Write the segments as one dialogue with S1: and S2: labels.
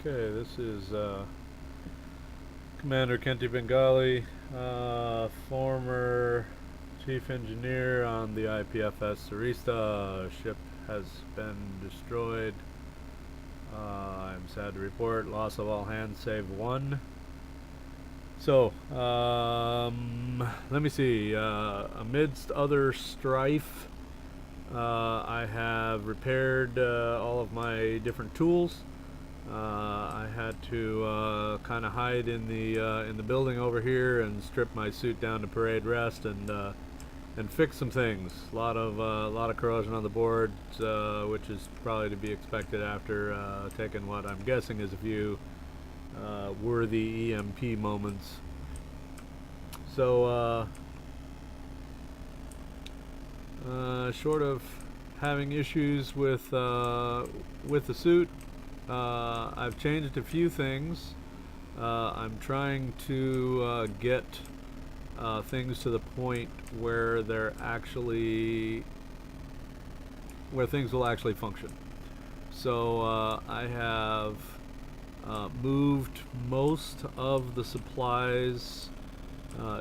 S1: Okay, this is Commander Kenti Bengali, former chief engineer on the IPFS Sarista. Ship has been destroyed. I'm sad to report loss of all hands save one. So, let me see. Amidst other strife, I have repaired all of my different tools. I had to kind of hide in the building over here and strip my suit down to parade rest and fix some things. A lot of corrosion on the board, which is probably to be expected after taking what I'm guessing is a few worthy EMP moments. So short of having issues with the suit, I've changed a few things. I'm trying to get things to the point where things will actually function. So I have moved most of the supplies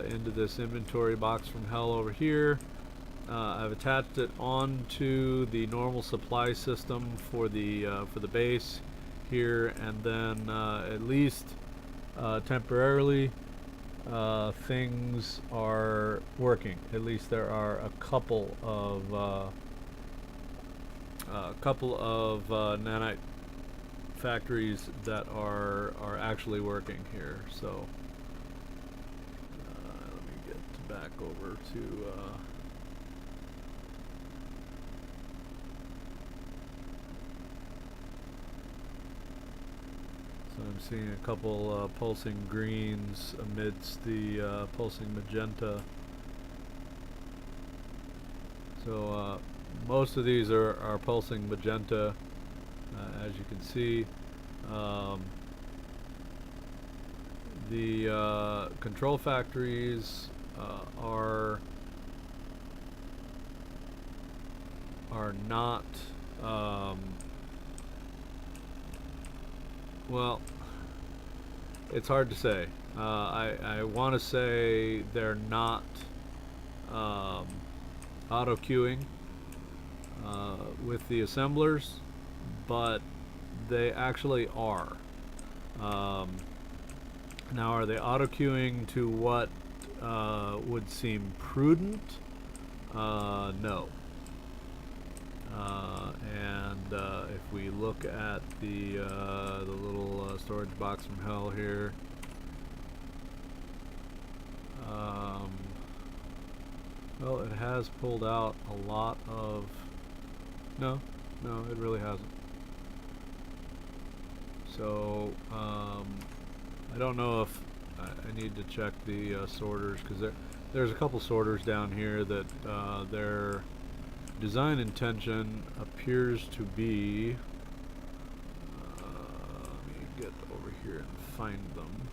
S1: into this inventory box from hell over here. I've attached it onto the normal supply system for the base here, and then at least temporarily things are working. At least there are a couple of nanite factories that are actually working here. So let me get back over to so I'm seeing a couple pulsing greens amidst the pulsing magenta. So most of these are pulsing magenta, as you can see. The control factories are not well, it's hard to say. I want to say they're not auto queuing with the assemblers, but they actually are. Now, are they auto queuing to what would seem prudent? No. And if we look at the little storage box from hell here, well, it has pulled out a lot of. No, it really hasn't. So I don't know if I need to check the sorters, because there's a couple sorters down here that their design intention appears to be. Let me get over here and find them.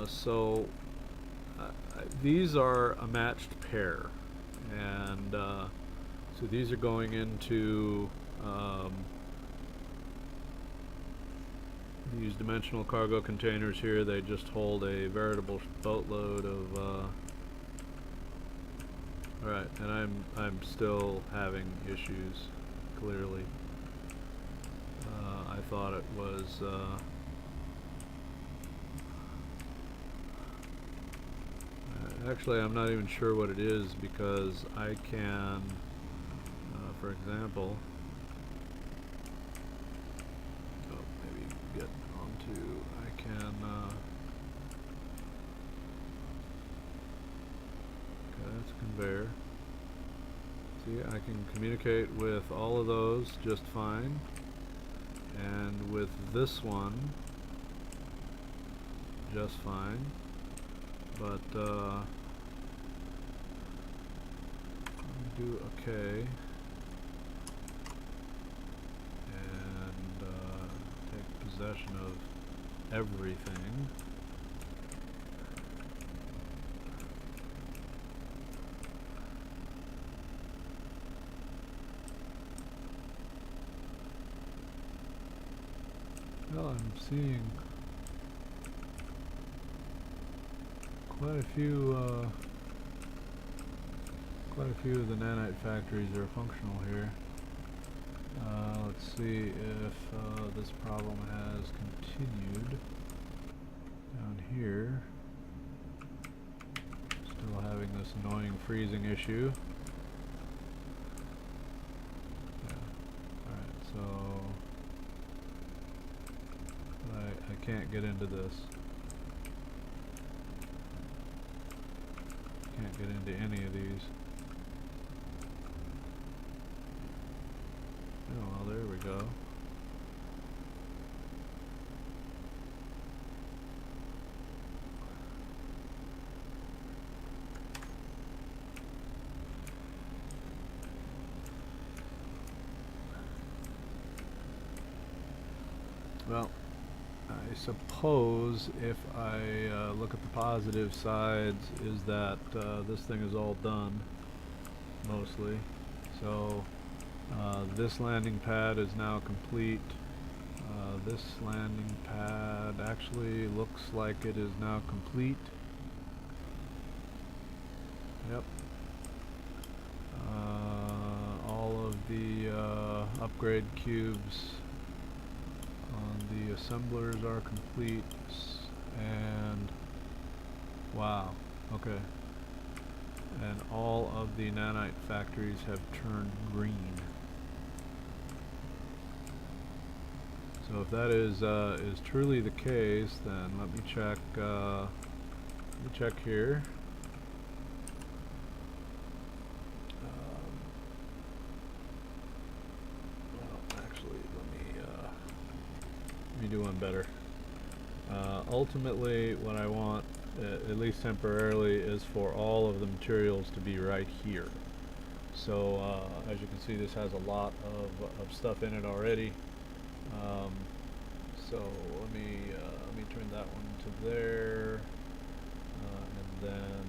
S1: So these are a matched pair, and so these are going into these dimensional cargo containers here. They just hold a veritable boatload of alright, and I'm still having issues, clearly. I thought it was actually, I'm not even sure what it is, because I can for example, maybe get onto, I can okay, that's a conveyor. See, I can communicate with all of those just fine, and with this one just fine, but do okay and take possession of everything. Well, I'm seeing quite a few of the nanite factories are functional here. Let's see if this problem has continued down here. Still having this annoying freezing issue. Yeah. Alright, so I can't get into this. Can't get into any of these. Oh, well, there we go. Well, I suppose if I look at the positive sides is that this thing is all done, mostly. So this landing pad is now complete. This landing pad actually looks like it is now complete. Yep. All of the upgrade cubes on the assemblers are complete, and wow, okay. And all of the nanite factories have turned green. So if that is truly the case, then let me check here. Well, actually, let me do one better. Ultimately, what I want, at least temporarily, is for all of the materials to be right here. So as you can see, this has a lot of stuff in it already. So let me turn that one to there, and then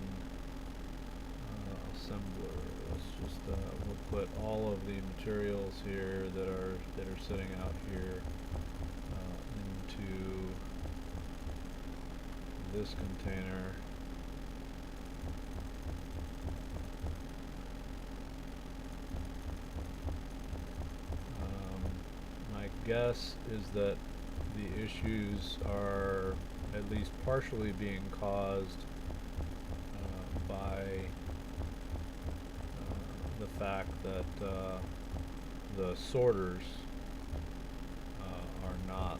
S1: assembler. Let's just we'll put all of the materials here that are sitting out here into this container. My guess is that the issues are at least partially being caused by the fact that the sorters are not,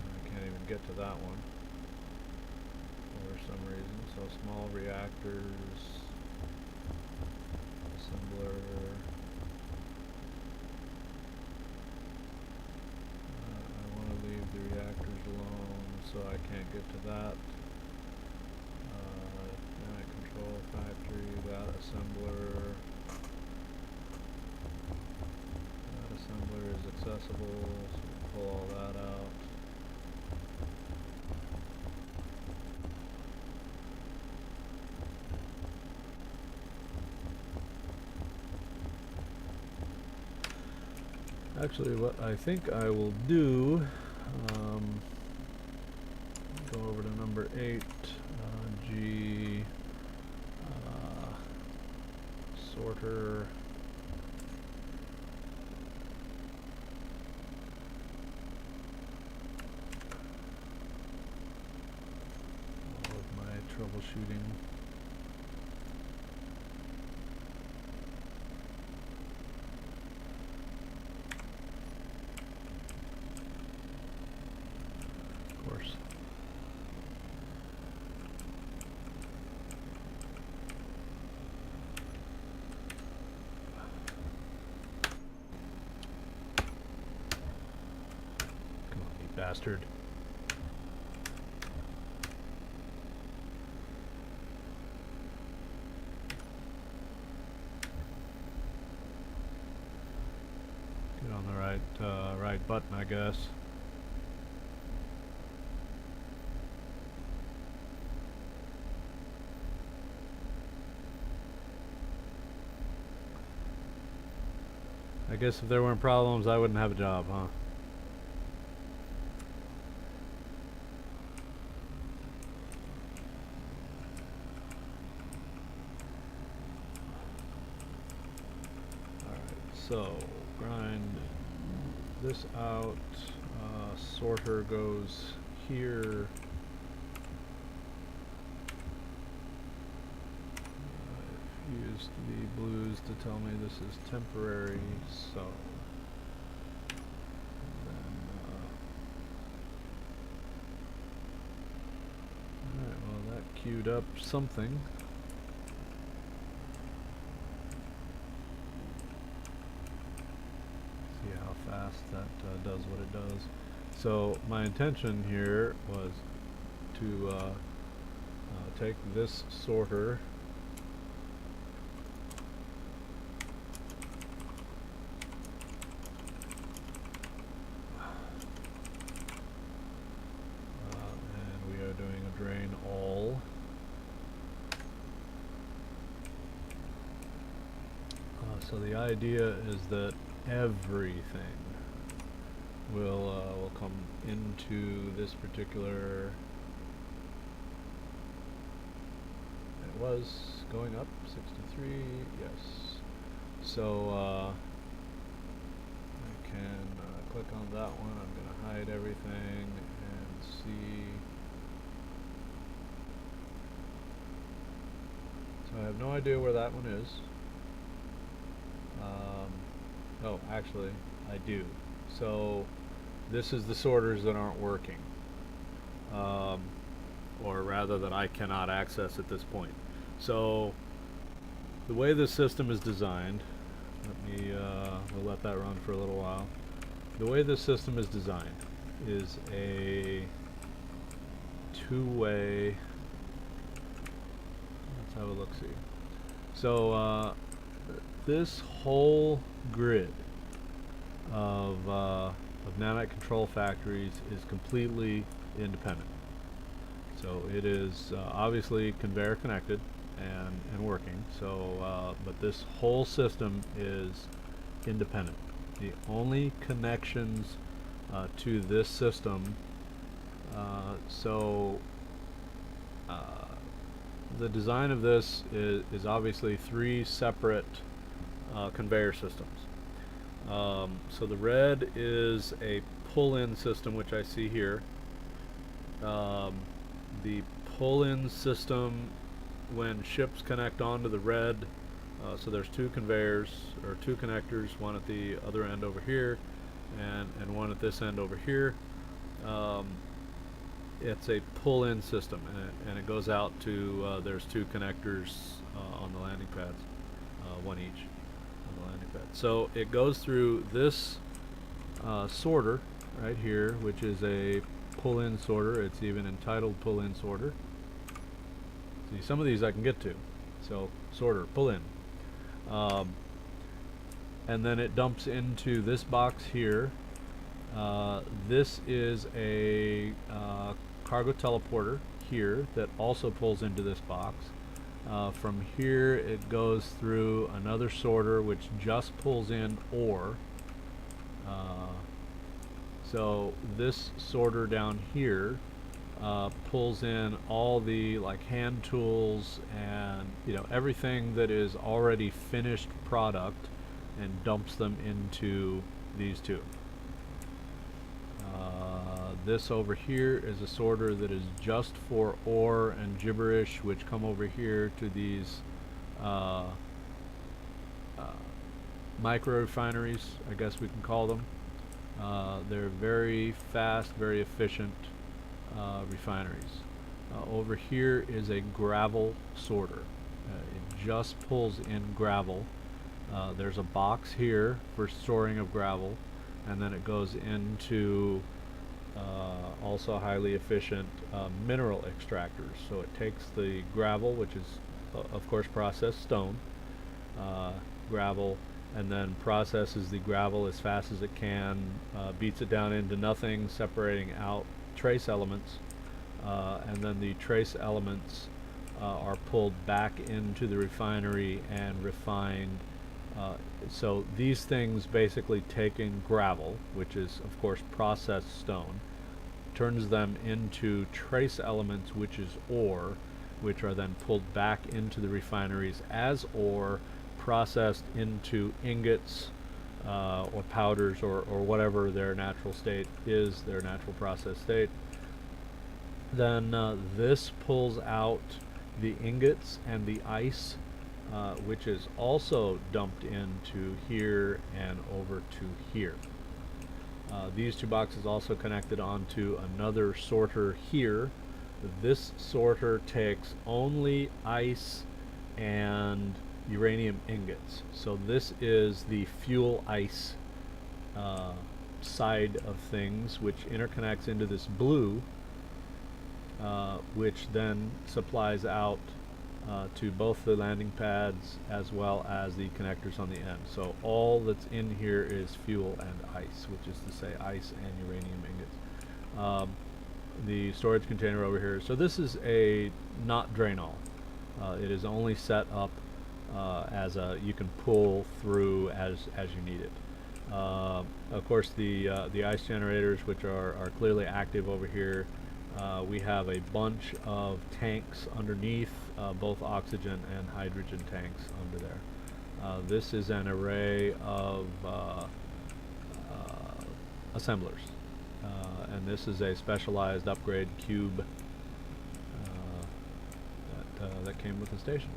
S1: I can't even get to that one for some reason. So small reactors, assembler, I want to leave the reactors alone, so I can't get to that. Control factory, that assembler. That assembler is accessible, so we'll pull all that out. Actually, what I think I will do, go over to number 8, G, sorter, all of my troubleshooting. Of course. Come on, you bastard. Get on the right button, I guess. I guess if there weren't problems, I wouldn't have a job, huh? So, grind this out, sorter goes here. I've used the blues to tell me this is temporary, so then, alright, well that queued up something. Fast that does what it does. So my intention here was to take this sorter and we are doing a drain all. So the idea is that everything will come into this particular. It was going up 63, yes. So I can click on that one. I'm going to hide everything and see. So I have no idea where that one is. Oh, actually, I do. So this is the sorters that aren't working, or rather that I cannot access at this point. So the way this system is designed, we'll let that run for a little while. The way this system is designed is a two-way. Let's have a look-see. So this whole grid of nanite control factories is completely independent. So it is obviously conveyor connected and working. So, but this whole system is independent. The only connections to this system, the design of this is obviously three separate conveyor systems. So the red is a pull-in system, which I see here. The pull-in system, when ships connect onto the red, so there's two conveyors, or two connectors, one at the other end over here, and one at this end over here. It's a pull-in system, and it goes out to, there's two connectors on the landing pads, one each on the landing pad. So it goes through this sorter right here, which is a pull-in sorter. It's even entitled pull-in sorter. See, some of these I can get to. So sorter, pull-in. And then it dumps into this box here. This is a cargo teleporter here that also pulls into this box. From here it goes through another sorter which just pulls in ore. So this sorter down here pulls in all the like hand tools and everything that is already finished product and dumps them into these two. This over here is a sorter that is just for ore and gibberish, which come over here to these micro refineries, I guess we can call them. They're very fast, very efficient refineries. Over here is a gravel sorter. It just pulls in gravel. There's a box here for storing of gravel, and then it goes into also highly efficient mineral extractors. So it takes the gravel, which is of course processed stone, gravel, and then processes the gravel as fast as it can, beats it down into nothing, separating out trace elements, and then the trace elements are pulled back into the refinery and refined So these things basically taking gravel, which is of course processed stone, turns them into trace elements, which is ore, which are then pulled back into the refineries as ore, processed into ingots or powders or whatever their natural state is, their natural process state. Then this pulls out the ingots and the ice, which is also dumped into here and over to here. These two boxes also connected onto another sorter here. This sorter takes only ice and uranium ingots. So this is the fuel ice side of things, which interconnects into this blue, which then supplies out to both the landing pads as well as the connectors on the end. So all that's in here is fuel and ice, which is to say ice and uranium ingots. The storage container over here. So this is a not drain all. It is only set up as a you can pull through as you need it. Of course, the ice generators, which are clearly active over here. We have a bunch of tanks underneath, both oxygen and hydrogen tanks under there. This is an array of assemblers, and this is a specialized upgrade cube that came with the station.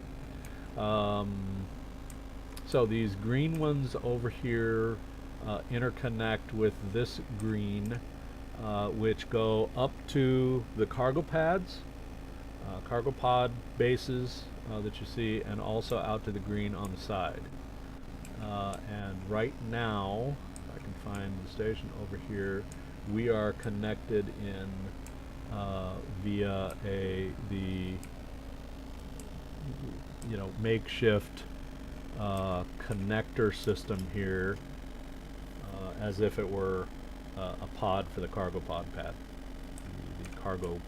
S1: So these green ones over here interconnect with this green, which go up to the cargo pads, cargo pod bases that you see, and also out to the green on the side. And right now, if I can find the station over here, we are connected in via the makeshift connector system here, as if it were a pod for the cargo pod pad. The cargo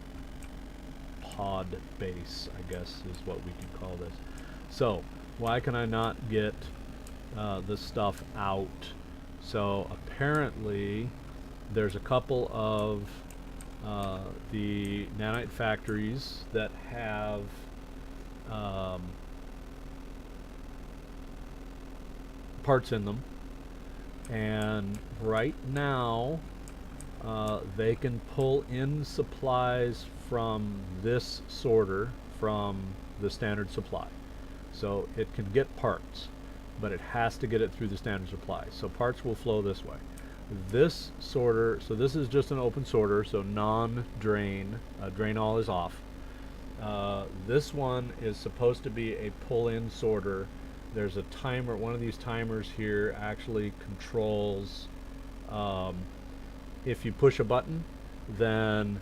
S1: pod base, I guess, is what we can call this. So why can I not get the stuff out? So apparently there's a couple of the nanite factories that have parts in them, and right now they can pull in supplies from this sorter from the standard supply. So it can get parts, but it has to get it through the standard supply. So parts will flow this way. This sorter, so this is just an open sorter, so non-drain, drain all is off. This one is supposed to be a pull-in sorter. There's a timer. One of these timers here actually controls, if you push a button, then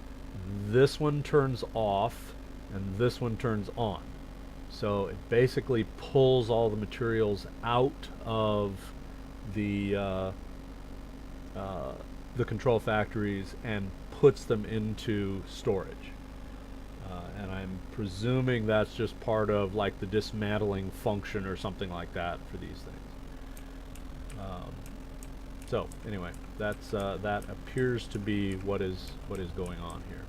S1: this one turns off and this one turns on. So it basically pulls all the materials out of the control factories and puts them into storage. And I'm presuming that's just part of like the dismantling function or something like that for these things. So anyway, that's that appears to be what is going on here.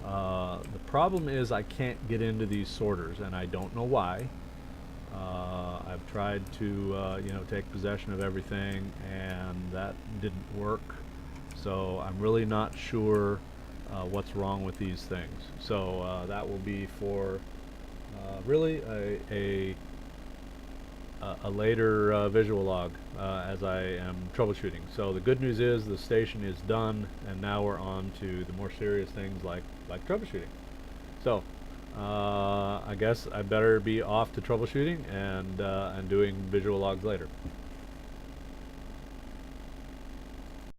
S1: The problem is I can't get into these sorters, and I don't know why. I've tried to take possession of everything, and that didn't work. So I'm really not sure what's wrong with these things. So that will be for really a later visual log as I am troubleshooting. So the good news is the station is done, and now we're on to the more serious things like troubleshooting. So I guess I better be off to troubleshooting and doing visual logs later.